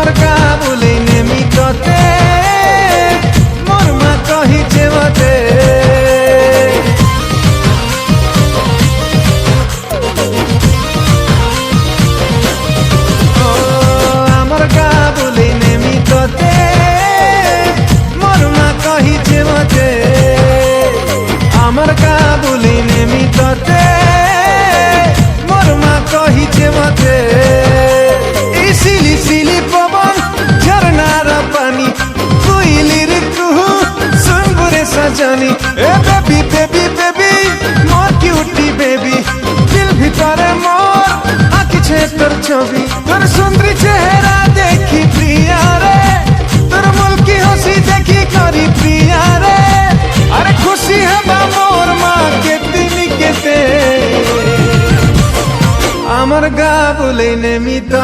আমার গা বলে নেমি ততে মোর মা কহিছে মতে আমার গা বলে নেমি ততে মোর মা কহিছে মতে আমার গা বলে নেমি ততে মোর মা কহিছে মতে সিলি সিলি পবন ঝরনার পানি কোইলির কুহু সুন্দরে সাজানি এ বেবি বেবি বেবি মোর কিউটি বেবি দিল ভিতরে মোর আঁকিছে তোর ছবি তোর সুন্দরী চেহারা দেখি প্রিয়া রে তোর মুলকি হাসি দেখি করি প্রিয়া রে আরে খুশি হবা মোর মা কেতে নি কেতে আমার গা বলে নেমি